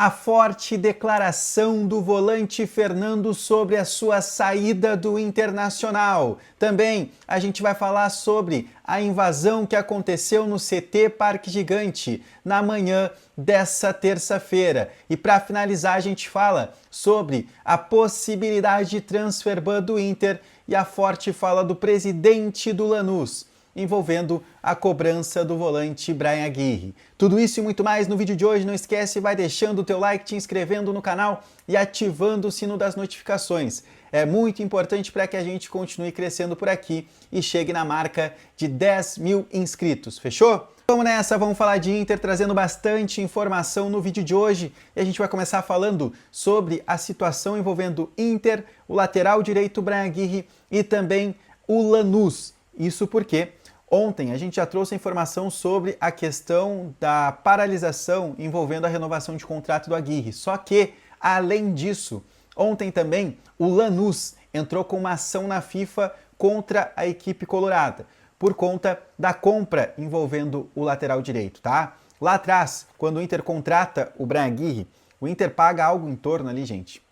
A forte declaração do volante Fernando sobre a sua saída do Internacional. Também a gente vai falar sobre a invasão que aconteceu no CT Parque Gigante na manhã dessa terça-feira. E para finalizar, a gente fala sobre a possibilidade de transfer ban do Inter e a forte fala do presidente do Lanús envolvendo a cobrança do volante Bryan Aguirre. Tudo isso e muito mais no vídeo de hoje. Não esquece, vai deixando o teu like, te inscrevendo no canal e ativando o sino das notificações. É muito importante para que a gente continue crescendo por aqui e chegue na marca de 10 mil inscritos. Fechou? Vamos nessa, vamos falar de Inter, trazendo bastante informação no vídeo de hoje. E a gente vai começar falando sobre a situação envolvendo Inter, o lateral direito Bryan Aguirre e também o Lanús. Isso porque ontem a gente já trouxe a informação sobre a questão da paralisação envolvendo a renovação de contrato do Aguirre. Só que, além disso, ontem também o Lanús entrou com uma ação na FIFA contra a equipe colorada, por conta da compra envolvendo o lateral direito, tá? Lá atrás, quando o Inter contrata o Bryan Aguirre, o Inter paga algo em torno ali, gente,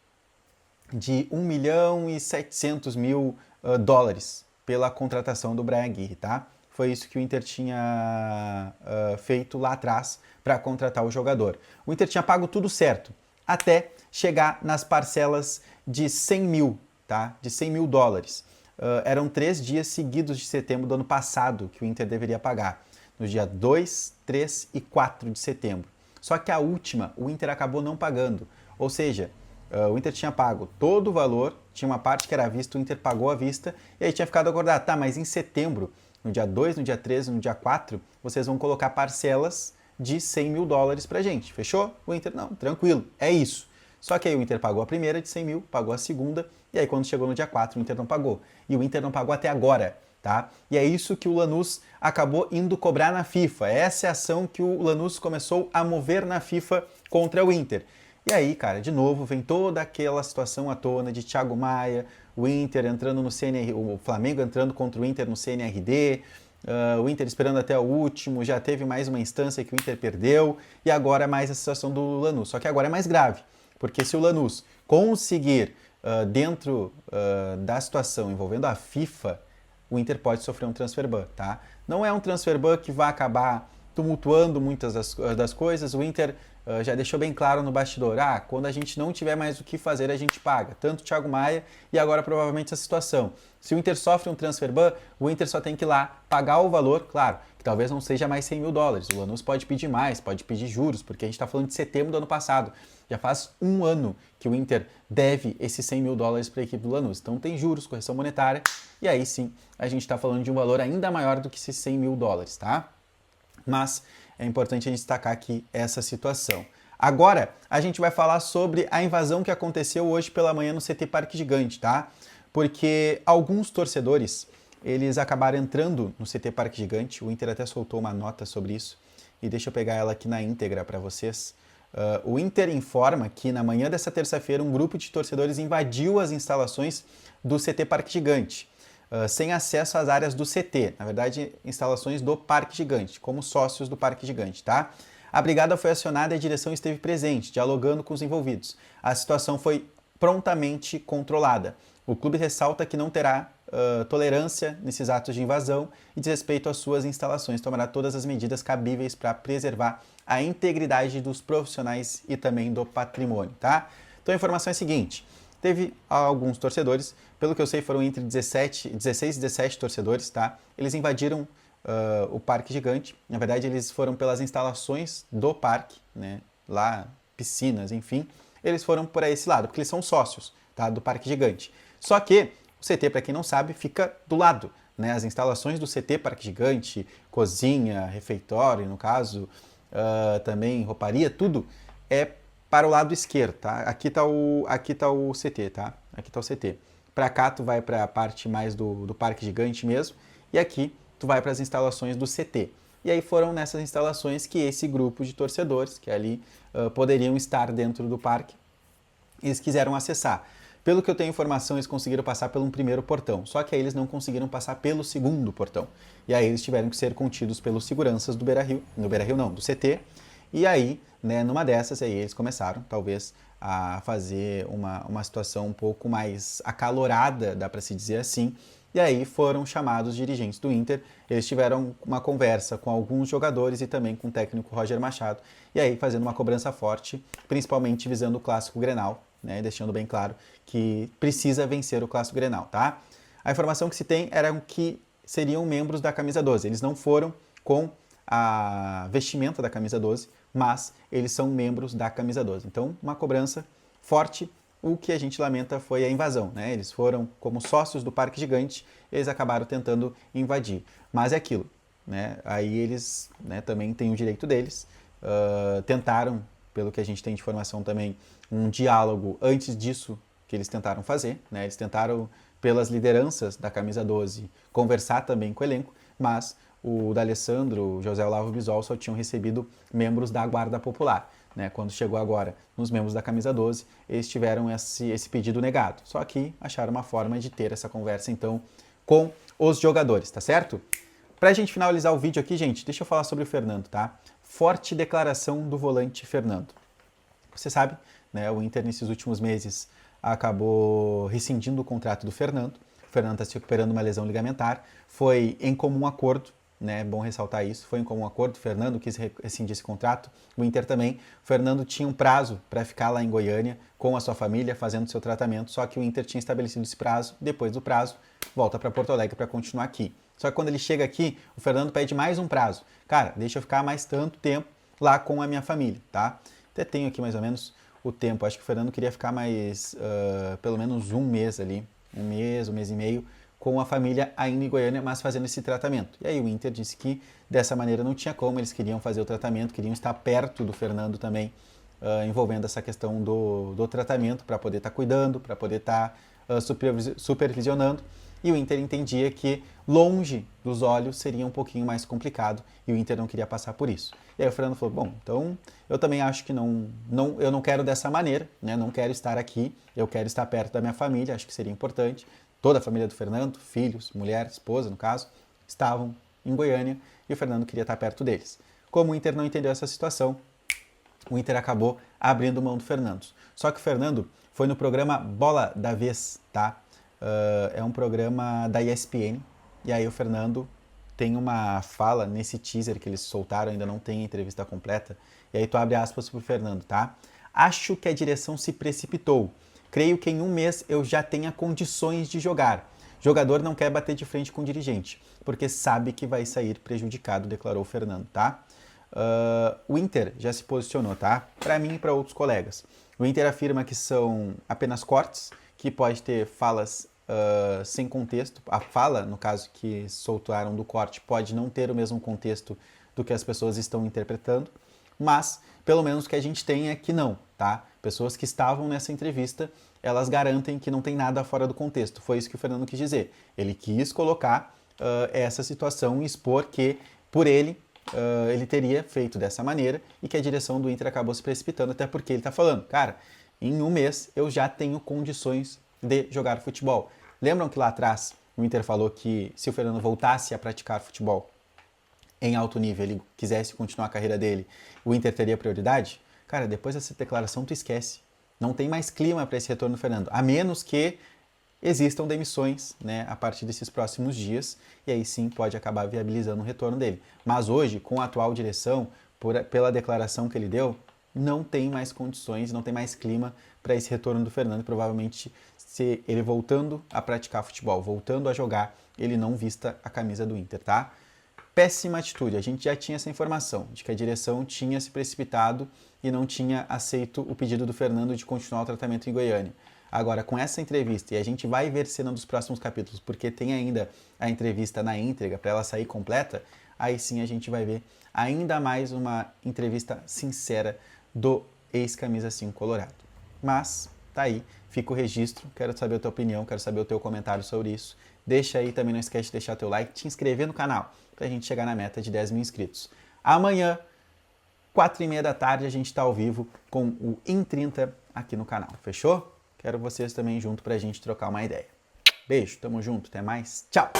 de 1.700.000 dólares pela contratação do Bryan Aguirre, tá? Foi isso que o Inter tinha feito lá atrás para contratar o jogador. O Inter tinha pago tudo certo, até chegar nas parcelas de 100 mil, tá? De 100 mil dólares. Eram 3 dias seguidos de setembro do ano passado que o Inter deveria pagar, no dia 2, 3 e 4 de setembro. Só que a última, o Inter acabou não pagando, ou seja, o Inter tinha pago todo o valor, tinha uma parte que era à vista, o Inter pagou à vista, e aí tinha ficado acordado, tá, mas em setembro, no dia 2, no dia 13, no dia 4, vocês vão colocar parcelas de 100 mil dólares pra gente, fechou? O Inter, não, tranquilo, é isso. Só que aí o Inter pagou a primeira de 100 mil, pagou a segunda, e aí quando chegou no dia 4, o Inter não pagou. E o Inter não pagou até agora, tá? E é isso que o Lanús acabou indo cobrar na FIFA. Essa é a ação que o Lanús começou a mover na FIFA contra o Inter. E aí, cara, de novo, vem toda aquela situação à tona de Thiago Maia, o Inter entrando no CNR, o Flamengo entrando contra o Inter no CNRD, o Inter esperando até o último, já teve mais uma instância que o Inter perdeu, e agora mais a situação do Lanús. Só que agora é mais grave, porque se o Lanús conseguir, dentro da situação envolvendo a FIFA, o Inter pode sofrer um transfer ban, tá? Não é um transfer ban que vai acabar tumultuando muitas das coisas. O Inter já deixou bem claro no bastidor, quando a gente não tiver mais o que fazer, a gente paga. Tanto o Thiago Maia e agora provavelmente a situação. Se o Inter sofre um transfer ban, o Inter só tem que ir lá pagar o valor, claro, que talvez não seja mais 100 mil dólares. O Lanús pode pedir mais, pode pedir juros, porque a gente está falando de setembro do ano passado. Já faz um ano que o Inter deve esses 100 mil dólares para a equipe do Lanús. Então tem juros, correção monetária, e aí sim a gente está falando de um valor ainda maior do que esses 100 mil dólares, tá? Mas é importante a gente destacar aqui essa situação. Agora, a gente vai falar sobre a invasão que aconteceu hoje pela manhã no CT Parque Gigante, tá? Porque alguns torcedores, eles acabaram entrando no CT Parque Gigante, o Inter até soltou uma nota sobre isso, e deixa eu pegar ela aqui na íntegra para vocês. O Inter informa que na manhã dessa terça-feira um grupo de torcedores invadiu as instalações do CT Parque Gigante, sem acesso às áreas do CT, na verdade, instalações do Parque Gigante, como sócios do Parque Gigante, tá? A brigada foi acionada e a direção esteve presente, dialogando com os envolvidos. A situação foi prontamente controlada. O clube ressalta que não terá tolerância nesses atos de invasão e desrespeito às suas instalações. Tomará todas as medidas cabíveis para preservar a integridade dos profissionais e também do patrimônio, tá? Então a informação é a seguinte: teve alguns torcedores, pelo que eu sei foram entre 16 e 17 torcedores, tá? Eles invadiram o Parque Gigante, na verdade eles foram pelas instalações do parque, né? Lá, piscinas, enfim, eles foram por esse lado, porque eles são sócios, tá? Do Parque Gigante. Só que o CT, para quem não sabe, fica do lado, né? As instalações do CT Parque Gigante, cozinha, refeitório, no caso, também rouparia, tudo é para o lado esquerdo, tá? Aqui tá o CT, tá? Aqui tá o CT. Para cá tu vai para a parte mais do Parque Gigante mesmo, e aqui tu vai para as instalações do CT. E aí foram nessas instalações que esse grupo de torcedores, que ali poderiam estar dentro do parque, eles quiseram acessar. Pelo que eu tenho informação, eles conseguiram passar pelo primeiro portão, só que aí eles não conseguiram passar pelo segundo portão. E aí eles tiveram que ser contidos pelos seguranças do Beira-Rio, no Beira-Rio não, do CT, E aí, né, numa dessas, aí eles começaram, talvez, a fazer uma situação um pouco mais acalorada, dá para se dizer assim. E aí foram chamados os dirigentes do Inter, eles tiveram uma conversa com alguns jogadores e também com o técnico Roger Machado, e aí fazendo uma cobrança forte, principalmente visando o Clássico Grenal, né, deixando bem claro que precisa vencer o Clássico Grenal, tá? A informação que se tem era que seriam membros da camisa 12, eles não foram com a vestimenta da camisa 12, mas eles são membros da camisa 12. Então, uma cobrança forte. O que a gente lamenta foi a invasão, né? Eles foram como sócios do Parque Gigante, eles acabaram tentando invadir. Mas é aquilo, né? Aí eles, né, também têm o direito deles. Tentaram, pelo que a gente tem de informação também, um diálogo antes disso que eles tentaram fazer, né? Eles tentaram, pelas lideranças da camisa 12, conversar também com o elenco, mas o D'Alessandro, o José Olavo Bisol só tinham recebido membros da Guarda Popular. Né? Quando chegou agora nos membros da camisa 12, eles tiveram esse pedido negado. Só que acharam uma forma de ter essa conversa, então, com os jogadores, tá certo? Pra gente finalizar o vídeo aqui, gente, deixa eu falar sobre o Fernando, tá? Forte declaração do volante Fernando. Você sabe, né, o Inter nesses últimos meses acabou rescindindo o contrato do Fernando. O Fernando está se recuperando uma lesão ligamentar. Foi em comum acordo, né? Bom ressaltar isso. Foi em comum acordo. O Fernando quis rescindir esse contrato. O Inter também. O Fernando tinha um prazo para ficar lá em Goiânia com a sua família, fazendo seu tratamento. Só que o Inter tinha estabelecido esse prazo. Depois do prazo, volta para Porto Alegre para continuar aqui. Só que quando ele chega aqui, o Fernando pede mais um prazo. Cara, deixa eu ficar mais tanto tempo lá com a minha família, tá? Até tenho aqui mais ou menos o tempo. Acho que o Fernando queria ficar mais, pelo menos um mês ali. Um mês e meio, com a família ainda em Goiânia, mas fazendo esse tratamento. E aí o Inter disse que dessa maneira não tinha como, eles queriam fazer o tratamento, queriam estar perto do Fernando também, envolvendo essa questão do tratamento, para poder estar cuidando, para poder estar supervisionando. E o Inter entendia que longe dos olhos seria um pouquinho mais complicado e o Inter não queria passar por isso. E aí o Fernando falou, bom, então eu também acho que eu não quero dessa maneira, né? Não quero estar aqui, eu quero estar perto da minha família, acho que seria importante. Toda a família do Fernando, filhos, mulher, esposa no caso, estavam em Goiânia e o Fernando queria estar perto deles. Como o Inter não entendeu essa situação, o Inter acabou abrindo mão do Fernando. Só que o Fernando foi no programa Bola da Vez, tá? É um programa da ESPN, e aí o Fernando tem uma fala nesse teaser que eles soltaram, ainda não tem a entrevista completa, e aí tu abre aspas pro Fernando, tá? Acho que a direção se precipitou. Creio que em um mês eu já tenha condições de jogar. Jogador não quer bater de frente com o dirigente, porque sabe que vai sair prejudicado, declarou o Fernando, tá? O Inter já se posicionou, tá? Para mim e para outros colegas. O Inter afirma que são apenas cortes, que pode ter falas sem contexto. A fala, no caso, que soltaram do corte, pode não ter o mesmo contexto do que as pessoas estão interpretando, mas pelo menos o que a gente tem é que não, tá? Pessoas que estavam nessa entrevista, elas garantem que não tem nada fora do contexto. Foi isso que o Fernando quis dizer. Ele quis colocar essa situação e expor que, por ele, ele teria feito dessa maneira e que a direção do Inter acabou se precipitando, até porque ele está falando, cara, em um mês eu já tenho condições de jogar futebol. Lembram que lá atrás o Inter falou que se o Fernando voltasse a praticar futebol em alto nível, ele quisesse continuar a carreira dele, o Inter teria prioridade? Cara, depois dessa declaração tu esquece. Não tem mais clima para esse retorno do Fernando, a menos que existam demissões, né, a partir desses próximos dias, e aí sim pode acabar viabilizando o retorno dele. Mas hoje, com a atual direção, pela declaração que ele deu, não tem mais condições, não tem mais clima para esse retorno do Fernando. Provavelmente, se ele voltando a praticar futebol, voltando a jogar, ele não vista a camisa do Inter, tá? Péssima atitude. A gente já tinha essa informação de que a direção tinha se precipitado e não tinha aceito o pedido do Fernando de continuar o tratamento em Goiânia. Agora, com essa entrevista, e a gente vai ver cena dos próximos capítulos, porque tem ainda a entrevista na íntegra para ela sair completa, aí sim a gente vai ver ainda mais uma entrevista sincera do ex-camisa 5 colorado. Mas, tá aí, fica o registro, quero saber a tua opinião, quero saber o teu comentário sobre isso. Deixa aí, também não esquece de deixar teu like, te inscrever no canal, pra gente chegar na meta de 10 mil inscritos. Amanhã, 4h30 da tarde, a gente tá ao vivo com o In30 aqui no canal, fechou? Quero vocês também junto pra gente trocar uma ideia. Beijo, tamo junto, até mais, tchau!